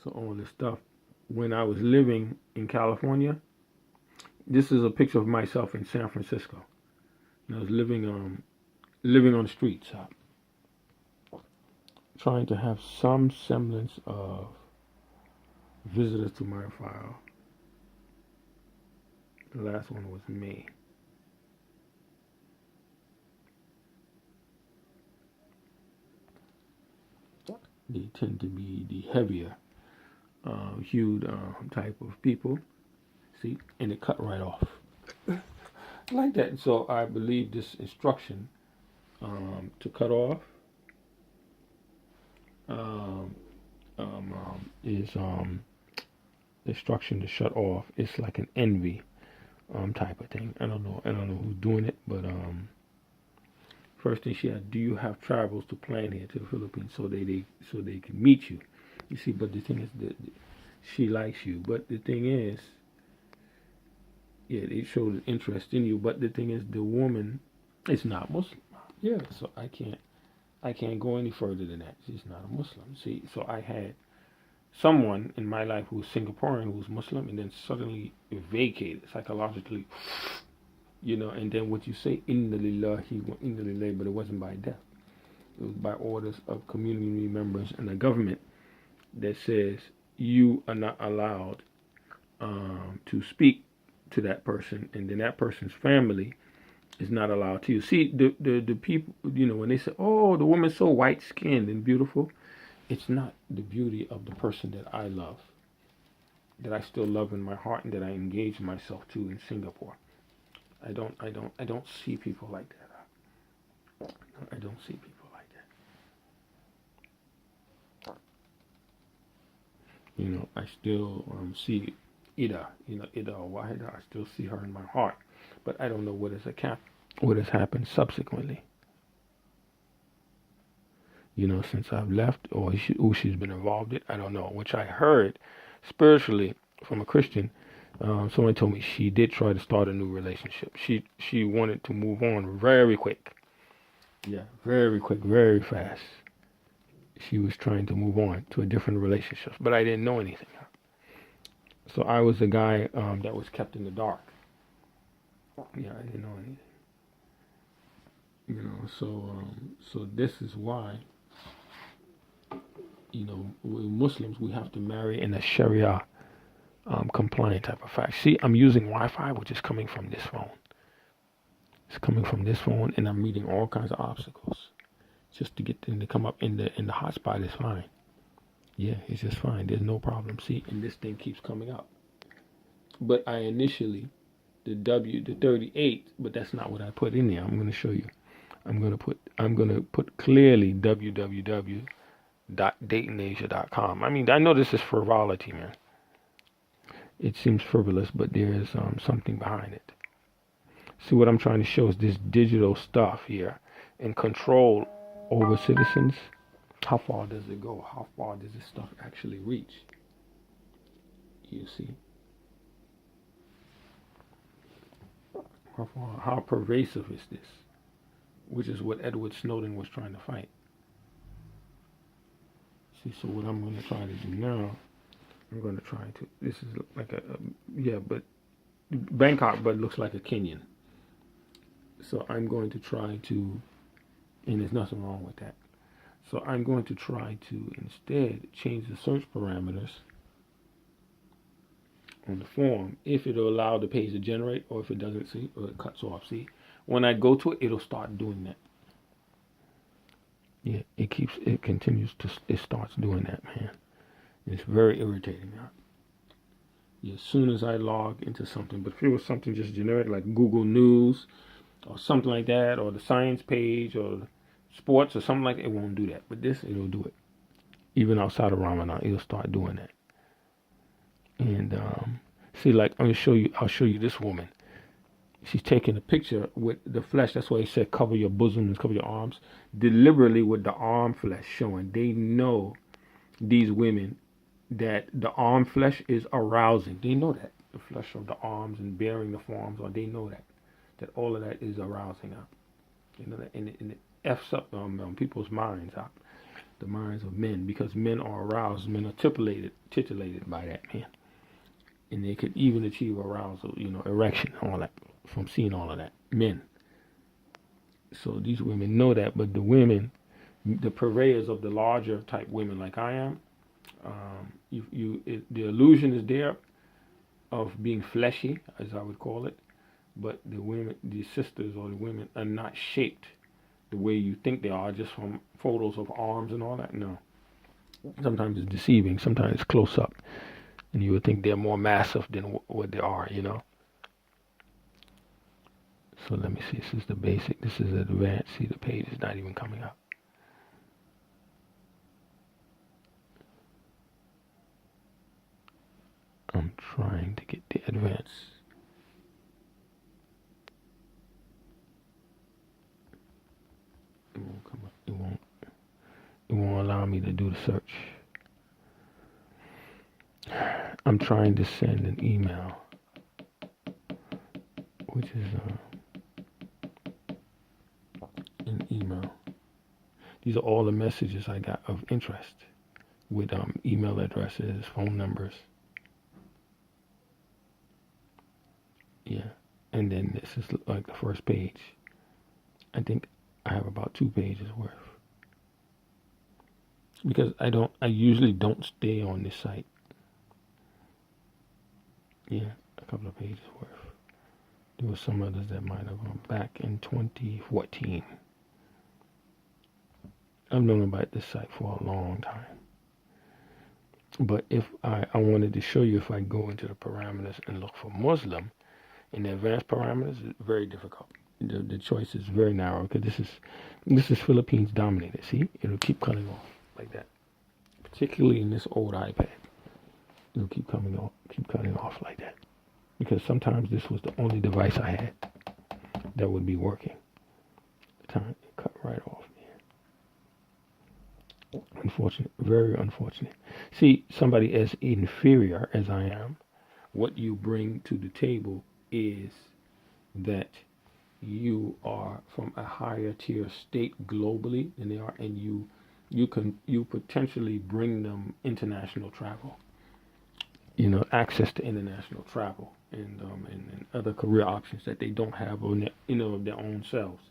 So all this stuff. When I was living in California, this is a picture of myself in San Francisco. And I was living on the streets, trying to have some semblance of visitors to my file. The last one was May. They tend to be the heavier hued type of people. See, and it cut right off like that. And so I believe this instruction to cut off um, is instruction to shut off. It's like an envy type of thing. I don't know. I don't know who's doing it, but first thing she had, do you have travels to plan here to the Philippines so they can meet you? You see, but the thing is that she likes you. But the thing is, yeah, it shows interest in you. But the thing is, the woman is not Muslim. Yeah, so I can't go any further than that. She's not a Muslim. See, so I had someone in my life who was Singaporean, who was Muslim, and then suddenly vacated psychologically, and then what you say, inna lillahi wa inna lillahi, but it wasn't by death. It was by orders of community members and the government that says you are not allowed to speak to that person, and then that person's family is not allowed to. See, the people, when they say, oh, the woman's so white skinned and beautiful, it's not the beauty of the person that I love, that I still love in my heart, and that I engage myself to in Singapore. I don't see people like that. I don't see people like that. I still see Ida, Ida or Wahida. I still see her in my heart, but I don't know what has happened subsequently. Since I've left, or who she's been involved in, I don't know. Which I heard spiritually from a Christian. Someone told me she did try to start a new relationship. She wanted to move on very quick. Yeah, very quick, very fast. She was trying to move on to a different relationship, but I didn't know anything. So I was the guy that was kept in the dark. Yeah, I didn't know anything. So this is why we Muslims, we have to marry in a Sharia compliant type of fact. See, I'm using Wi-Fi, which is coming from this phone. It's coming from this phone, and I'm meeting all kinds of obstacles just to get them to come up in the hotspot is fine. Yeah, it's just fine. There's no problem. See, and this thing keeps coming up. But I initially the 38, but that's not what I put in there. I'm going to show you. I'm going to put clearly www.daytonasia.com. I mean, I know this is frivolity, man. It seems frivolous, but there is something behind it. See, what I'm trying to show is this digital stuff here and control over citizens. How far does it go? How far does this stuff actually reach? You see? How pervasive is this? Which is what Edward Snowden was trying to fight. See, so what I'm going to try to do now, this is like but Bangkok, but it looks like a Kenyan. So I'm going to try to, and there's nothing wrong with that. So I'm going to try to instead change the search parameters on the form if it'll allow the page to generate, or if it doesn't, see, or it cuts off. See, when I go to it, it'll start doing that. Yeah, it starts doing that, man. It's very irritating. Yeah, as soon as I log into something, but if it was something just generic like Google News or something like that, or the science page or sports or something like that, it won't do that. But this, it'll do it. Even outside of Ramadan, it'll start doing that. And see, like I'll show you this woman. She's taking a picture with the flesh. That's why he said cover your bosom and cover your arms. Deliberately with the arm flesh showing. They know, these women, that the arm flesh is arousing. They know that. The flesh of the arms and bearing the forearms, or they know that. That all of that is arousing up. You know that, and it F's up people's minds up. the minds of men, because men are aroused, men are titillated by that, man, and they could even achieve arousal, erection, all that, from seeing all of that, men. So these women know that, but the women, the purveyors of the larger type women like I am, the illusion is there of being fleshy, as I would call it, but the women, the sisters or the women, are not shaped the way you think they are just from photos of arms and all that. No, sometimes it's deceiving. Sometimes it's close up, and you would think they're more massive than what they are. So let me see. This is the basic. This is advanced. See, the page is not even coming up. I'm trying to get the advanced. It won't come up. It won't allow me to do the search. I'm trying to send an email, which is an email. These are all the messages I got of interest with email addresses, phone numbers. Yeah, and then this is like the first page. I think I have about 2 pages worth, because I usually don't stay on this site. Yeah, a couple of pages worth. There were some others that might have gone back in 2014. I've known about this site for a long time. But if I wanted to show you, if I go into the parameters and look for Muslim, in the advanced parameters, it's very difficult. The choice is very narrow, because this is Philippines dominated. See, it'll keep cutting off like that. Particularly in this old iPad, it'll keep cutting off like that. Because sometimes this was the only device I had that would be working. The time it cut right off, man. Unfortunate, very unfortunate. See, somebody as inferior as I am, what you bring to the table is that you are from a higher tier state globally than they are, and you potentially bring them international travel, access to international travel, and other career options that they don't have on of their own selves.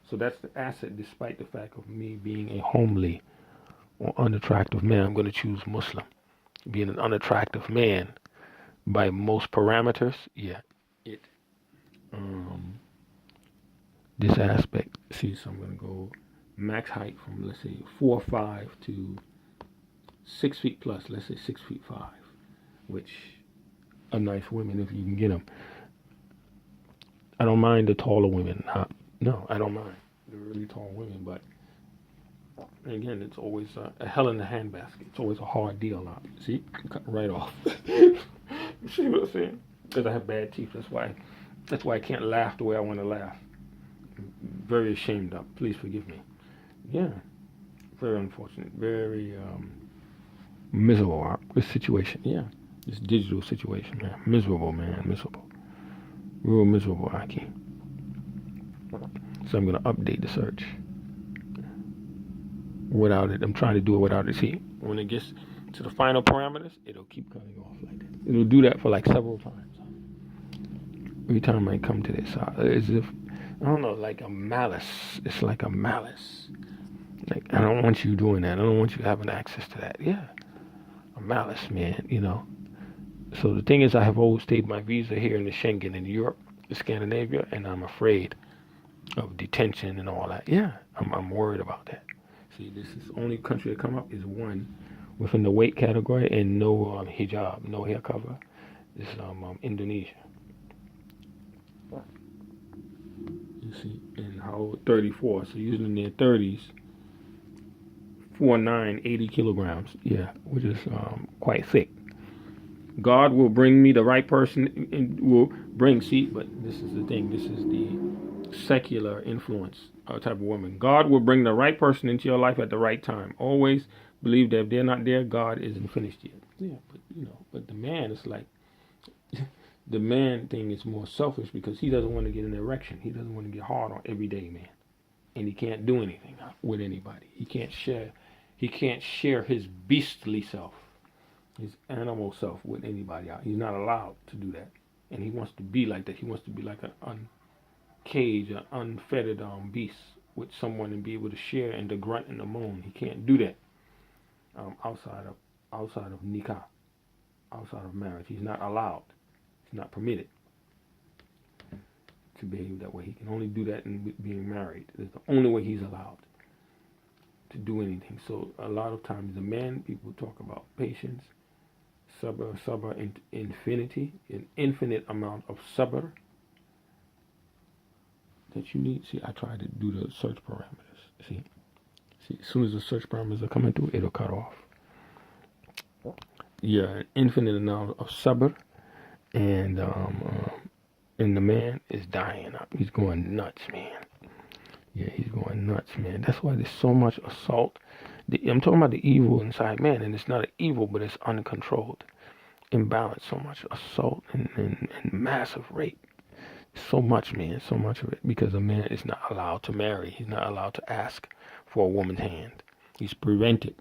So that's the asset, despite the fact of me being a homely or unattractive man. I'm going to choose Muslim. Being an unattractive man by most parameters, yeah, it this aspect. See, so I'm going to go max height from, let's say, 4'5" to 6 feet plus. Let's say 6'5", which are nice women if you can get them. I don't mind the taller women. No, I don't mind the really tall women, but again, it's always a hell in the handbasket. It's always a hard deal now. See, cut right off. See what I'm saying? Because I have bad teeth. That's why I can't laugh the way I want to laugh. I'm very ashamed of. Please forgive me. Yeah, very unfortunate. Very miserable. This situation. Yeah, this digital situation, man. Miserable, man. Miserable. Real miserable, Aki. So I'm gonna update the search. Without it, I'm trying to do it without it. See, when it gets to the final parameters, it'll keep cutting off like that. It'll do that for like several times. Every time I come to this, as if, I don't know, like a malice. It's like a malice. Like, I don't want you doing that. I don't want you having access to that. Yeah, a malice, man. So the thing is, I have overstayed my visa here in the Schengen in Europe, Scandinavia, and I'm afraid of detention and all that. Yeah, I'm worried about that. See, this is the only country that come up is one within the weight category and no hijab, no hair cover. This is Indonesia. You see, and how old? 34. So using in their 30s, 4'9", 80 kilograms. Yeah, which is quite thick. God will bring me the right person, and will bring. See, but this is the thing. This is the secular influence type of woman. God will bring the right person into your life at the right time. Always believe that if they're not there, God isn't finished yet. Yeah, but the man is like, the man thing is more selfish, because he doesn't want to get an erection. He doesn't want to get hard on every day, man. And he can't do anything with anybody. He can't share He can't share his beastly self, his animal self with anybody out. He's not allowed to do that. And he wants to be like that. He wants to be like an uncaged, an unfettered beast with someone and be able to share and to grunt and to moan. He can't do that outside of nikah, outside of marriage. He's not allowed. He's not permitted to behave that way. He can only do that in being married. It's the only way he's allowed to do anything. So a lot of times the man, people talk about patience, sabr, infinity, an infinite amount of sabr that you need. See, I tried to do the search parameters. See, as soon as the search parameters are coming through, it'll cut off. Yeah, an infinite amount of sabr, and the man is dying up. He's going nuts, man. Yeah, he's going nuts, man. That's why there's so much assault. I'm talking about the evil inside man, and it's not an evil, but it's uncontrolled, imbalance. So much assault and massive rape. So much, man. So much of it because a man is not allowed to marry. He's not allowed to ask for a woman's hand. He's prevented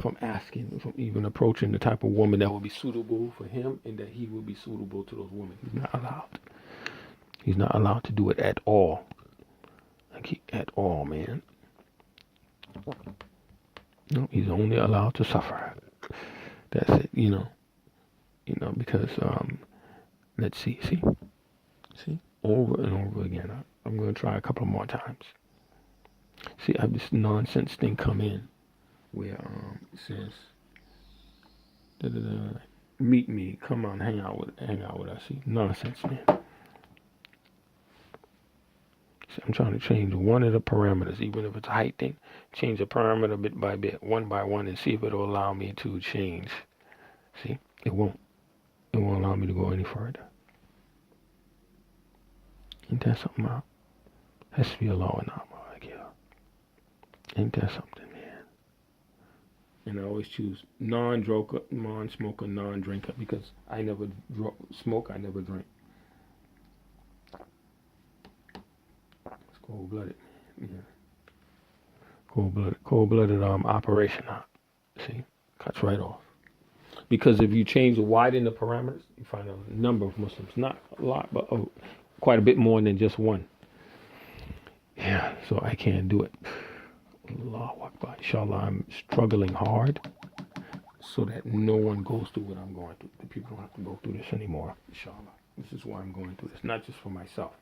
from asking, from even approaching the type of woman that would be suitable for him and that he would be suitable to those women. He's not allowed. He's not allowed to do it at all. At all, man. No, he's only allowed to suffer. That's it, because let's see, over and over again. I'm going to try a couple more times. See, I have this nonsense thing come in where it says, meet me, come on, hang out with us. See, nonsense, man. I'm trying to change one of the parameters, even if it's a height thing. Change the parameter bit by bit, one by one, and see if it'll allow me to change. See, it won't. It won't allow me to go any further. Ain't that something, man? Has to be a law or not, like, yeah. Ain't that something, man? And I always choose non-smoker, non-drinker, because I never smoke, I never drink. Cold-blooded, yeah. Cold-blooded operation. See, cuts right off. Because if you change or widen the parameters, you find a number of Muslims, not a lot, but quite a bit more than just one. Yeah, so I can't do it. Allahu Akbar. Inshallah, I'm struggling hard so that no one goes through what I'm going through. The people don't have to go through this anymore. Inshallah. This is why I'm going through this, not just for myself.